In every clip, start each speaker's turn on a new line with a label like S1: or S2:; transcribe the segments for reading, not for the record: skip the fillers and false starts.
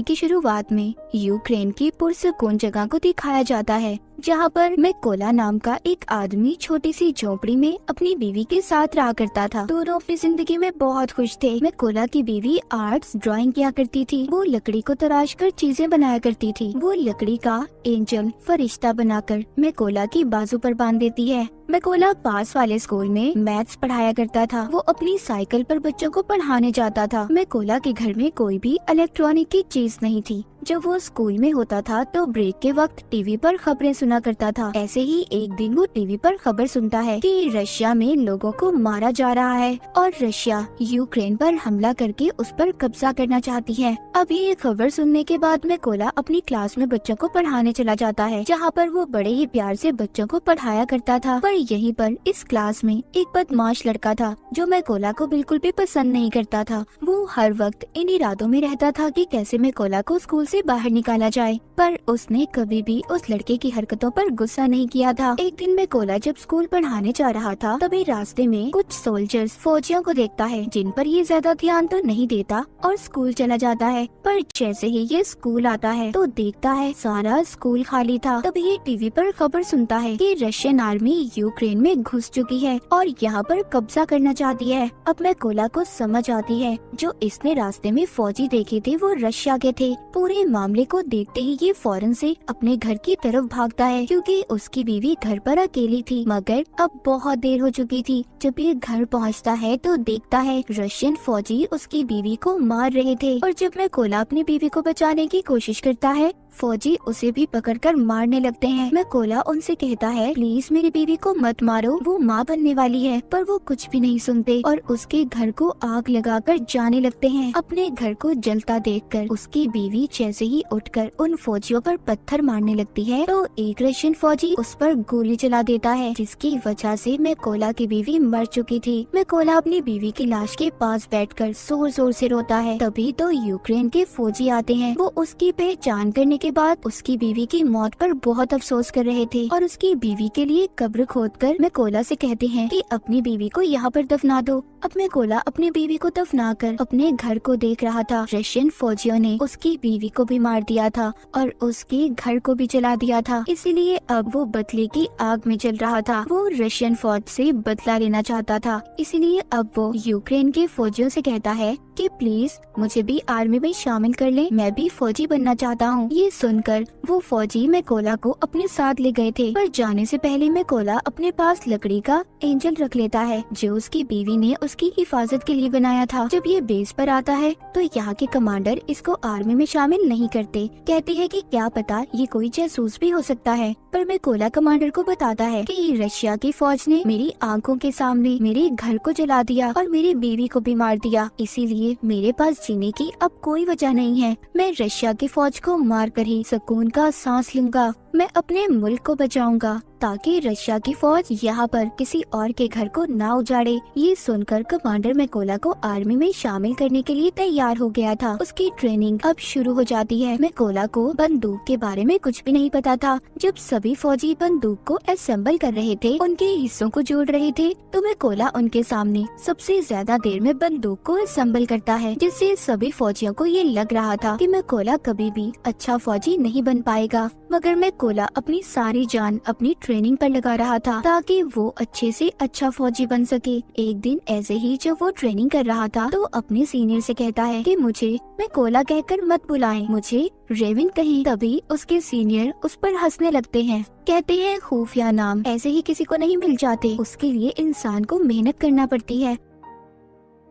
S1: की शुरुआत में यूक्रेन की पुरसकून जगह को दिखाया जाता है, जहाँ पर मैकोला नाम का एक आदमी छोटी सी झोपड़ी में अपनी बीवी के साथ रहा करता था। दोनों अपनी जिंदगी में बहुत खुश थे। मैकोला की बीवी आर्ट्स ड्राइंग किया करती थी। वो लकड़ी को तराश कर चीजें बनाया करती थी। वो लकड़ी का एंजल फरिश्ता बनाकर मैकोला की बाजू पर बांध देती है। मैकोला पास वाले स्कूल में मैथ्स पढ़ाया करता था। वो अपनी साइकिल पर बच्चों को पढ़ाने जाता था। मैकोला के घर में कोई भी इलेक्ट्रॉनिक की चीज नहीं थी। जब वो स्कूल में होता था तो ब्रेक के वक्त टीवी पर खबरें सुना करता था। ऐसे ही एक दिन वो टीवी पर खबर सुनता है कि रशिया में लोगों को मारा जा रहा है और रशिया यूक्रेन पर हमला करके उस पर कब्जा करना चाहती है। अब ये खबर सुनने के बाद मैकोला अपनी क्लास में बच्चों को पढ़ाने चला जाता है, जहाँ पर वो बड़े ही प्यार से बच्चों को पढ़ाया करता था। पर यहीं पर इस क्लास में एक बदमाश लड़का था जो मैकोला को बिल्कुल भी पसंद नहीं करता था। वो हर वक्त इन इरादों में रहता था कि कैसे मैकोला को स्कूल से बाहर निकाला जाए, पर उसने कभी भी उस लड़के की हरकतों पर गुस्सा नहीं किया था। एक दिन मैकोला जब स्कूल पढ़ाने जा रहा था, तभी रास्ते में कुछ सोल्जर्स फौजियों को देखता है, जिन पर ये ज्यादा ध्यान तो नहीं देता और स्कूल चला जाता है। पर जैसे ही ये स्कूल आता है तो देखता है सारा स्कूल खाली था। तभी ये टीवी पर खबर सुनता है कि रशियन आर्मी यूक्रेन में घुस चुकी है और यहाँ पर कब्जा करना चाहती है। अब मैकोला को समझ आती है जो इसने रास्ते में फौजी देखे थे वो रशिया के थे। पूरे मामले को देखते ही ये फौरन से अपने घर की तरफ भागता है, क्योंकि उसकी बीवी घर पर अकेली थी। मगर अब बहुत देर हो चुकी थी। जब ये घर पहुंचता है तो देखता है रशियन फौजी उसकी बीवी को मार रहे थे। और जब मैकोला अपनी बीवी को बचाने की कोशिश करता है, फौजी उसे भी पकड़कर मारने लगते हैं। मैकोला उनसे कहता है, प्लीज मेरी बीवी को मत मारो, वो माँ बनने वाली है। पर वो कुछ भी नहीं सुनते और उसके घर को आग लगाकर जाने लगते हैं। अपने घर को जलता देखकर उसकी बीवी जैसे ही उठकर उन फौजियों पर पत्थर मारने लगती है तो एक रशियन फौजी उस पर गोली चला देता है, जिसकी वजह से मैकोला की बीवी मर चुकी थी। मैकोला अपनी बीवी की लाश के पास बैठकर जोर जोर से रोता है। तभी तो यूक्रेन के फौजी आते हैं। वो उसकी पहचान करने के बाद उसकी बीवी की मौत पर बहुत अफसोस कर रहे थे और उसकी बीवी के लिए कब्र खोदकर मैकोला से कहते हैं कि अपनी बीवी को यहाँ पर दफना दो। अब मैकोला अपनी बीवी को दफनाकर अपने घर को देख रहा था। रशियन फौजियों ने उसकी बीवी को भी मार दिया था और उसके घर को भी जला दिया था, इसीलिए अब वो बदले की आग में जल रहा था। वो रशियन फौज से बदला लेना चाहता था, इसीलिए अब वो यूक्रेन के फौजियों से कहता है कि प्लीज मुझे भी आर्मी में शामिल कर ले, मैं भी फौजी बनना चाहता हूँ। ये सुनकर वो फौजी मैकोला को अपने साथ ले गए थे, पर जाने से पहले मैकोला अपने पास लकड़ी का एंजल रख लेता है जो उसकी बीवी ने उसकी हिफाजत के लिए बनाया था। जब ये बेस पर आता है तो यहाँ के कमांडर इसको आर्मी में शामिल नहीं करते, कहते हैं कि क्या पता ये कोई जासूस भी हो सकता है। पर मैकोला कमांडर को बताता है कि रशिया की फौज ने मेरी आंखों के सामने मेरे घर को जला दिया और मेरी बीवी को भी मार दिया, इसीलिए मेरे पास जीने की अब कोई वजह नहीं है। मैं रशिया की फौज को मार कर ही सुकून का सांस लूंगा। मैं अपने मुल्क को बचाऊंगा ताकि रशिया की फौज यहाँ पर किसी और के घर को ना उजाड़े। ये सुनकर कमांडर मैकोला को आर्मी में शामिल करने के लिए तैयार हो गया था। उसकी ट्रेनिंग अब शुरू हो जाती है। मैकोला को बंदूक के बारे में कुछ भी नहीं पता था। जब सभी फौजी बंदूक को असेंबल कर रहे थे, उनके हिस्सों को जोड़ रहे थे, तो मैकोला उनके सामने सबसे ज्यादा देर में बंदूक को असेंबल करता है, जिससे सभी फौजियों को ये लग रहा था कि मैकोला कभी भी अच्छा फौजी नहीं बन पाएगा। मगर मैकोला अपनी सारी जान अपनी ट्रेनिंग पर लगा रहा था ताकि वो अच्छे से अच्छा फौजी बन सके। एक दिन ऐसे ही जब वो ट्रेनिंग कर रहा था तो अपने सीनियर से कहता है कि मुझे मैकोला कहकर मत बुलाएं, मुझे रेविन कहें। तभी उसके सीनियर उस पर हंसने लगते हैं, कहते हैं खुफिया नाम ऐसे ही किसी को नहीं मिल जाते, उसके लिए इंसान को मेहनत करना पड़ती है।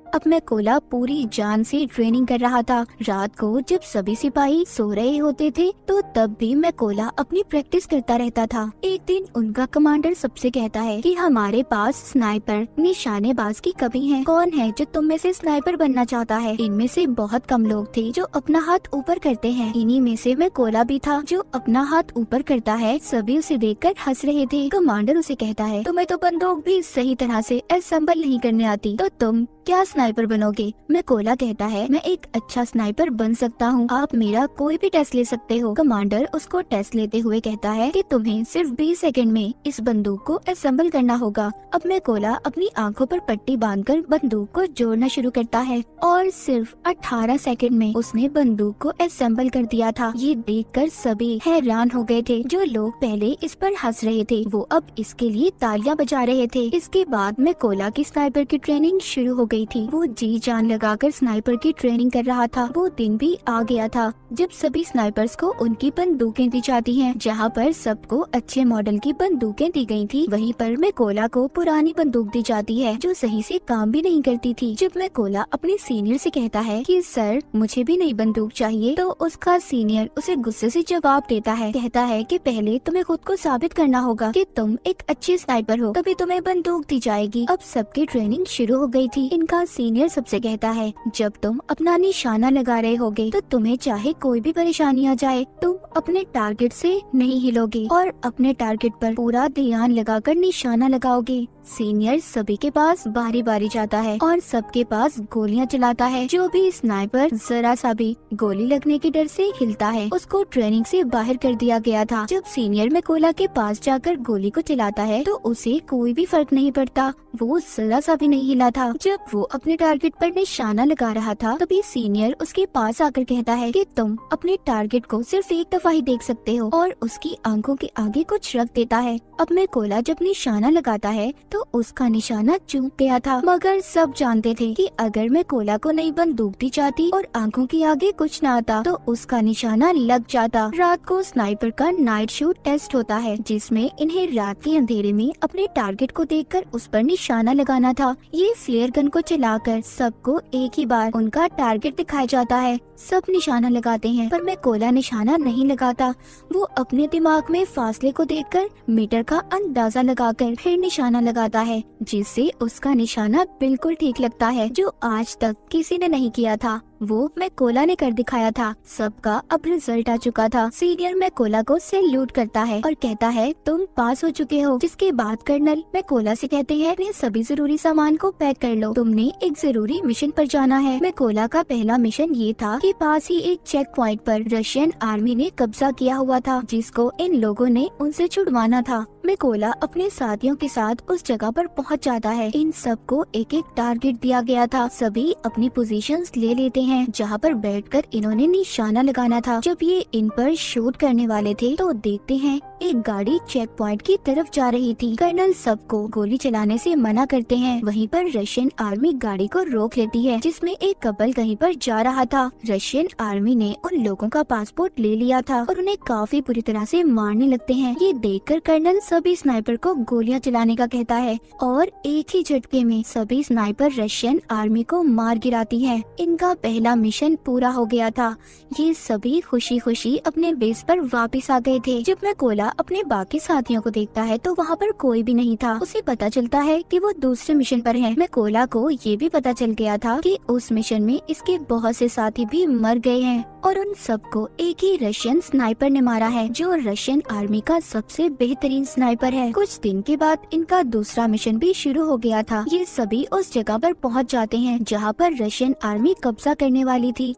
S1: अब मैकोला पूरी जान से ट्रेनिंग कर रहा था। रात को जब सभी सिपाही सो रहे होते थे तो तब भी मैकोला अपनी प्रैक्टिस करता रहता था। एक दिन उनका कमांडर सबसे कहता है कि हमारे पास स्नाइपर निशानेबाज की कमी है, कौन है जो तुम में से स्नाइपर बनना चाहता है। इनमें से बहुत कम लोग थे जो अपना हाथ ऊपर करते हैं। इन्हीं में से मैकोला भी था जो अपना हाथ ऊपर करता है। सभी उसे देखकर हंस रहे थे। कमांडर उसे कहता है, तुम्हें तो बंदूक भी सही तरह से असेंबल नहीं करने आती, तो तुम क्या स्नाइपर बनोगे। मैकोला कहता है मैं एक अच्छा स्नाइपर बन सकता हूँ, आप मेरा कोई भी टेस्ट ले सकते हो। कमांडर उसको टेस्ट लेते हुए कहता है कि तुम्हें सिर्फ 20 सेकंड में इस बंदूक को असेंबल करना होगा। अब मैकोला अपनी आंखों पर पट्टी बांधकर बंदूक को जोड़ना शुरू करता है और सिर्फ 18 सेकंड में उसने बंदूक को असेंबल कर दिया था। ये देखकर सभी हैरान हो गए थे। जो लोग पहले इस पर हंस रहे थे वो अब इसके लिए तालियां बजा रहे थे। इसके बाद मैकोला की स्नाइपर की ट्रेनिंग शुरू हो गई थी। वो जी जान लगाकर स्नाइपर की ट्रेनिंग कर रहा था। वो दिन भी आ गया था जब सभी स्नाइपर्स को उनकी बंदूकें दी जाती हैं। जहाँ पर सबको अच्छे मॉडल की बंदूकें दी गई थी, वहीं पर मैकोला को पुरानी बंदूक दी जाती है जो सही से काम भी नहीं करती थी। जब मैकोला अपने सीनियर से कहता है कि सर मुझे भी नई बंदूक चाहिए, तो उसका सीनियर उसे गुस्से से जवाब देता है। कहता है कि पहले तुम्हें खुद को साबित करना होगा कि तुम एक अच्छे स्नाइपर हो, तभी तुम्हें बंदूक दी जाएगी। अब सबकी ट्रेनिंग शुरू हो गई थी। इनका सीनियर सबसे कहता है जब तुम अपना निशाना लगा रहे होगे तो तुम्हें चाहे कोई भी परेशानी आ जाए, तुम अपने टारगेट से नहीं हिलोगे और अपने टारगेट पर पूरा ध्यान लगाकर निशाना लगाओगे। सीनियर सभी के पास बारी बारी जाता है और सबके पास गोलियां चलाता है। जो भी स्नाइपर जरा सा भी गोली लगने के डर से हिलता है उसको ट्रेनिंग से बाहर कर दिया गया था। जब सीनियर मैकोला के पास जाकर गोली को चलाता है तो उसे कोई भी फर्क नहीं पड़ता, वो जरा सा भी नहीं हिला था। जब वो अपने टारगेट पर निशाना लगा रहा था तभी सीनियर उसके पास आकर कहता है कि तुम अपने टारगेट को सिर्फ एक दफा ही देख सकते हो और उसकी आंखों के आगे कुछ रख देता है। अब मैकोला जब निशाना लगाता है तो उसका निशाना चूक गया था, मगर सब जानते थे कि अगर मैकोला को नई बंदूक दी जाती और आंखों के आगे कुछ न आता तो उसका निशाना लग जाता। रात को स्नाइपर का नाइट शूट टेस्ट होता है जिसमें इन्हें रात के अंधेरे में अपने टारगेट को देखकर उस पर निशाना लगाना था। ये फ्लेयर गन को चलाकर सबको एक ही बार उनका टारगेट दिखाया जाता है। सब निशाना लगाते हैं पर मैकोला निशाना नहीं लगाता। वो अपने दिमाग में फासले को देखकर मीटर का अंदाजा लगाकर फिर निशाना लगाता है जिससे उसका निशाना बिल्कुल ठीक लगता है, जो आज तक किसी ने नहीं किया था। वो मैकोला ने कर दिखाया था। सबका अब रिजल्ट आ चुका था। सीनियर मैकोला को सैल्यूट करता है और कहता है तुम पास हो चुके हो। जिसके बाद कर्नल मैकोला से कहते हैं अपने सभी जरूरी सामान को पैक कर लो, तुमने एक जरूरी मिशन पर जाना है। मैकोला का पहला मिशन ये था कि पास ही एक चेक पॉइंट पर रशियन आर्मी ने कब्जा किया हुआ था जिसको इन लोगों ने उनसे छुड़वाना था। मैकोला अपने साथियों के साथ उस जगह पर पहुंच जाता है। इन सबको एक एक टारगेट दिया गया था। सभी अपनी पोजीशंस ले लेते हैं जहां पर बैठकर इन्होंने निशाना लगाना था। जब ये इन पर शूट करने वाले थे तो देखते हैं एक गाड़ी चेक पॉइंट की तरफ जा रही थी। कर्नल सबको गोली चलाने से मना करते हैं। वहीं पर रशियन आर्मी गाड़ी को रोक लेती है जिसमें एक कपल कहीं पर जा रहा था। रशियन आर्मी ने उन लोगों का पासपोर्ट ले लिया था और उन्हें काफी बुरी तरह से मारने लगते हैं। ये देखकर कर्नल सभी स्नाइपर को गोलियां चलाने का कहता है और एक ही झटके में सभी स्नाइपर रशियन आर्मी को मार गिराती है। इनका पहला मिशन पूरा हो गया था। ये सभी खुशी खुशी अपने बेस पर वापस आ गए थे। जब मैकोला अपने बाकी साथियों को देखता है तो वहाँ पर कोई भी नहीं था। उसे पता चलता है कि वो दूसरे मिशन पर है। मैकोला को ये भी पता चल गया था कि उस मिशन में इसके बहुत से साथी भी मर गए हैं और उन सबको एक ही रशियन स्नाइपर ने मारा है जो रशियन आर्मी का सबसे बेहतरीन स्नाइपर है। कुछ दिन के बाद इनका दूसरा मिशन भी शुरू हो गया था। ये सभी उस जगह पर पहुंच जाते हैं जहां पर रशियन आर्मी कब्जा करने वाली थी।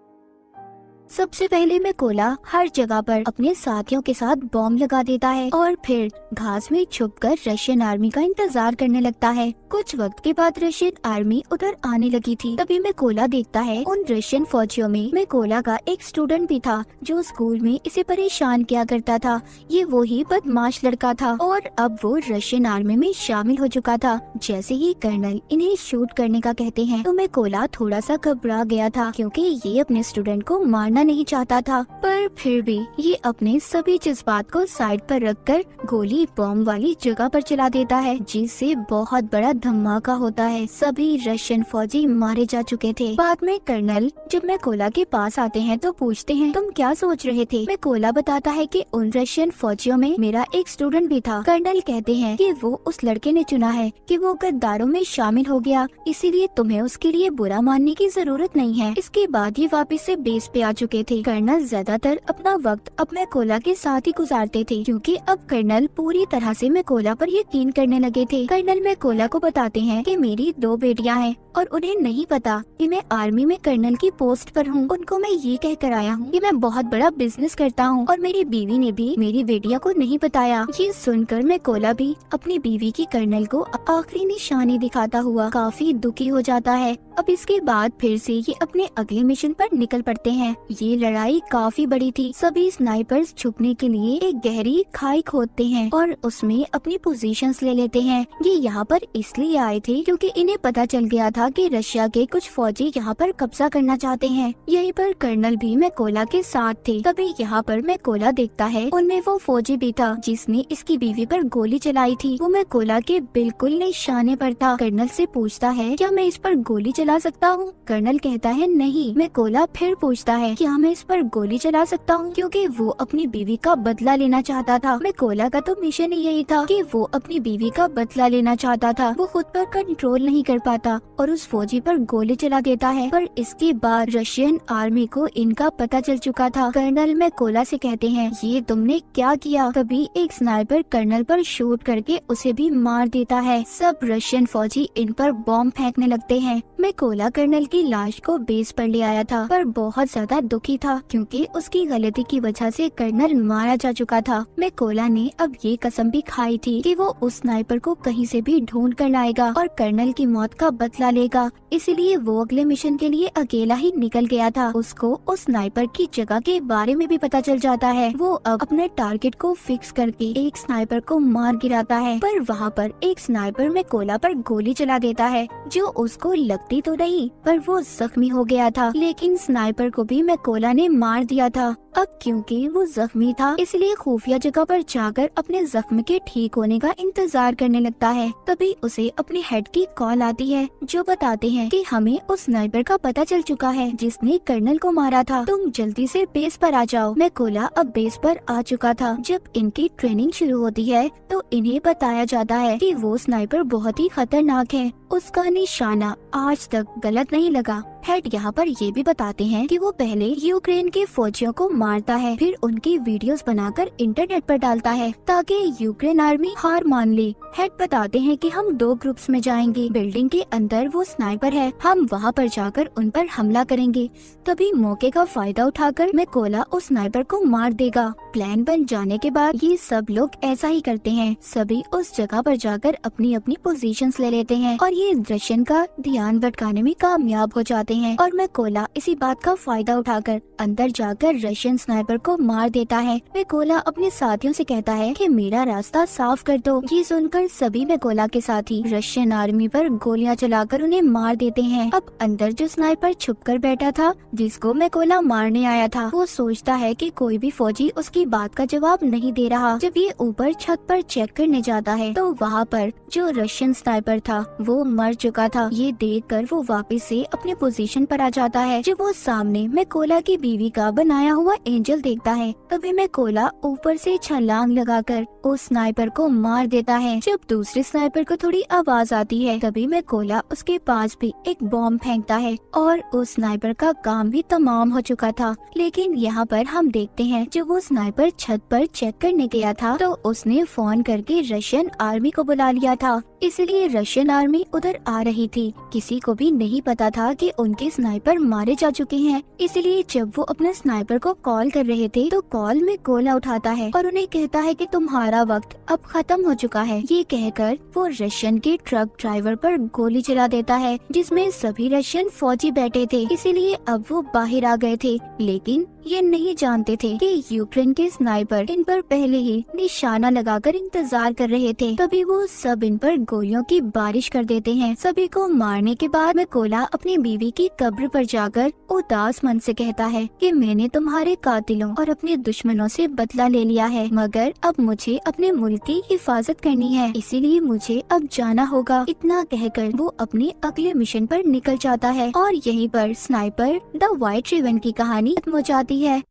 S1: सबसे पहले मैकोला हर जगह पर अपने साथियों के साथ बॉम्ब लगा देता है और फिर घास में छुपकर रशियन आर्मी का इंतजार करने लगता है। कुछ वक्त के बाद रशियन आर्मी उधर आने लगी थी। तभी मैकोला देखता है उन रशियन फौजियों में मैकोला का एक स्टूडेंट भी था जो स्कूल में इसे परेशान किया करता था। ये वही बदमाश लड़का था और अब वो रशियन आर्मी में शामिल हो चुका था। जैसे ही कर्नल इन्हें शूट करने का कहते हैं तो मैकोला थोड़ा सा घबरा गया था क्योंकि ये अपने स्टूडेंट को मारना नहीं चाहता था, पर फिर भी ये अपने सभी जज्बात को साइड पर रखकर गोली बॉम्ब वाली जगह पर चला देता है जिससे बहुत बड़ा धमाका होता है। सभी रशियन फौजी मारे जा चुके थे। बाद में कर्नल जब मैकोला के पास आते हैं तो पूछते हैं तुम क्या सोच रहे थे। मैकोला बताता है कि उन रशियन फौजियों में मेरा एक स्टूडेंट भी था। कर्नल कहते हैं कि वो उस लड़के ने चुना है कि वो गद्दारों में शामिल हो गया, इसीलिए तुम्हें उसके लिए बुरा मानने की जरूरत नहीं है। इसके बाद ये वापस से बेस पे आ चुके थे। कर्नल ज्यादातर अपना वक्त अब मैकोला के साथ ही गुजारते थे, क्योंकि अब कर्नल पूरी तरह से मैकोला पर यकीन करने लगे थे। कर्नल मैकोला को बताते हैं कि मेरी 2 बेटियां हैं और उन्हें नहीं पता कि मैं आर्मी में कर्नल की पोस्ट पर हूँ। उनको मैं ये कह कर आया हूँ कि मैं बहुत बड़ा बिजनेस करता हूँ और मेरी बीवी ने भी मेरी बेटियों को नहीं बताया। ये सुनकर मैकोला भी अपनी बीवी की कर्नल को आखिरी निशानी दिखाता हुआ काफी दुखी हो जाता है। अब इसके बाद फिर से ये अपने अगले मिशन पर निकल पड़ते हैं। ये लड़ाई काफी बड़ी थी। सभी स्नाइपर्स छुपने के लिए एक गहरी खाई खोदते हैं और उसमें अपनी पोजीशंस ले लेते हैं। ये यहाँ पर इसलिए आए थे क्योंकि इन्हें पता चल गया था कि रशिया के कुछ फौजी यहाँ पर कब्जा करना चाहते हैं। यहीं पर कर्नल भी मैकोला के साथ थे। तभी यहाँ पर मैकोला देखता है उनमें वो फौजी भी था जिसने इसकी बीवी पर गोली चलाई थी। वो मैकोला के बिल्कुल निशाने पर था। कर्नल से पूछता है क्या मैं इस पर गोली चला सकता हूँ? कर्नल कहता है नहीं। मैकोला फिर पूछता है क्या मैं इस पर गोली चला सकता हूँ, क्योंकि वो अपनी बीवी का बदला लेना चाहता था। मैकोला का तो मिशन यही था कि वो अपनी बीवी का बदला लेना चाहता था। वो खुद पर कंट्रोल नहीं कर पाता और उस फौजी पर गोली चला देता है। पर इसके बाद रशियन आर्मी को इनका पता चल चुका था। कर्नल मैकोला से कहते हैं ये तुमने क्या किया? तभी एक स्नाइपर कर्नल पर शूट करके उसे भी मार देता है। सब रशियन फौजी इन पर बॉम्ब फेंकने लगते हैं। मैकोला कर्नल की लाश को बेस पर ले आया था, पर बहुत ज्यादा दुखी था क्योंकि उसकी गलती की वजह से कर्नल मारा जा चुका था। मैकोला ने अब ये कसम भी खाई थी कि वो उस स्नाइपर को कहीं से भी ढूंढ कर लाएगा और कर्नल की मौत का बदला लेगा। इसलिए वो अगले मिशन के लिए अकेला ही निकल गया था। उसको उस स्नाइपर की जगह के बारे में भी पता चल जाता है। वो अब अपने टारगेट को फिक्स करके एक स्नाइपर को मार गिराता है, पर वहाँ पर एक स्नाइपर मैकोला पर गोली चला देता है जो उसको लगती तो नहीं, पर वो जख्मी हो गया था। लेकिन स्नाइपर को भी मैकोला ने मार दिया था। अब क्योंकि वो जख्मी था इसलिए खुफिया जगह पर जाकर अपने जख्म के ठीक होने का इंतजार करने लगता है। तभी उसे अपने हेड की कॉल आती है जो बताते हैं कि हमें उस स्नाइपर का पता चल चुका है जिसने कर्नल को मारा था। तुम जल्दी से बेस पर आ जाओ। मैकोला अब बेस पर आ चुका था। जब इनकी ट्रेनिंग शुरू होती है तो इन्हें बताया जाता है कि वो स्नाइपर बहुत ही खतरनाक है। उसका निशाना आज तक गलत नहीं लगा। हेड यहाँ पर ये भी बताते हैं कि वो पहले यूक्रेन के फौजियों को मारता है, फिर उनकी वीडियोस बनाकर इंटरनेट पर डालता है ताकि यूक्रेन आर्मी हार मान ले। हेड बताते हैं कि हम 2 ग्रुप्स में जाएंगे। बिल्डिंग के अंदर वो स्नाइपर है, हम वहाँ पर जाकर उन पर हमला करेंगे। तभी मौके का फायदा उठाकर मैकोला उस स्नाइपर को मार देगा। प्लान बन जाने के बाद ये सब लोग ऐसा ही करते हैं। सभी उस जगह पर जाकर अपनी अपनी पोजीशंस ले लेते हैं और ये रशियन का ध्यान भटकाने में कामयाब हो जाते हैं। और मैकोला इसी बात का फायदा उठाकर अंदर जाकर रशियन स्नाइपर को मार देता है। मैकोला अपने साथियों से कहता है कि मेरा रास्ता साफ कर दो। ये सुनकर सभी मैकोला के साथी रशियन आर्मी पर गोलियां चलाकर उन्हें मार देते हैं। अब अंदर जो स्नाइपर छुपकर बैठा था जिसको मैकोला मारने आया था, वो सोचता है कि कोई भी फौजी उसकी बात का जवाब नहीं दे रहा। जब ये ऊपर छत पर चेक करने जाता है तो वहाँ पर जो रशियन स्नाइपर था वो मर चुका था। ये देखकर वो वापस से अपने पोजीशन पर आ जाता है। जब वो सामने मैकोला की बीवी का बनाया हुआ एंजल देखता है तभी मैकोला ऊपर से छलांग लगाकर उस स्नाइपर को मार देता है। जब दूसरे स्नाइपर को थोड़ी आवाज आती है तभी मैकोला उसके पास भी एक बॉम्ब फेंकता है और उस स्नाइपर का काम भी तमाम हो चुका था। लेकिन यहाँ पर हम देखते हैं जब वो स्नाइपर छत पर चेक करने गया था तो उसने फोन करके रशियन आर्मी को बुला लिया था। इसलिए रशियन आर्मी उधर आ रही थी। किसी को भी नहीं पता था कि उनके स्नाइपर मारे जा चुके हैं। इसलिए जब वो अपने स्नाइपर को कॉल कर रहे थे तो कॉल में मैकोला उठाता है और उन्हें कहता है कि तुम्हारा वक्त अब खत्म हो चुका है। ये कहकर वो रशियन के ट्रक ड्राइवर पर गोली चला देता है जिसमें सभी रशियन फौजी बैठे थे। इसीलिए अब वो बाहर आ गए थे, लेकिन ये नहीं जानते थे कि यूक्रेन के स्नाइपर इन पर पहले ही निशाना लगाकर इंतजार कर रहे थे। तभी वो सब इन पर गोलियों की बारिश कर देते हैं। सभी को मारने के बाद मैकोला अपनी बीवी की कब्र पर जाकर उदास मन से कहता है कि मैंने तुम्हारे कातिलों और अपने दुश्मनों से बदला ले लिया है, मगर अब मुझे अपने मुल्क की हिफाजत करनी है, इसीलिए मुझे अब जाना होगा। इतना कहकर वो अपने अगले मिशन पर निकल जाता है और यहीं पर स्नाइपर द व्हाइट रिबन की कहानी खत्म हो जाती है।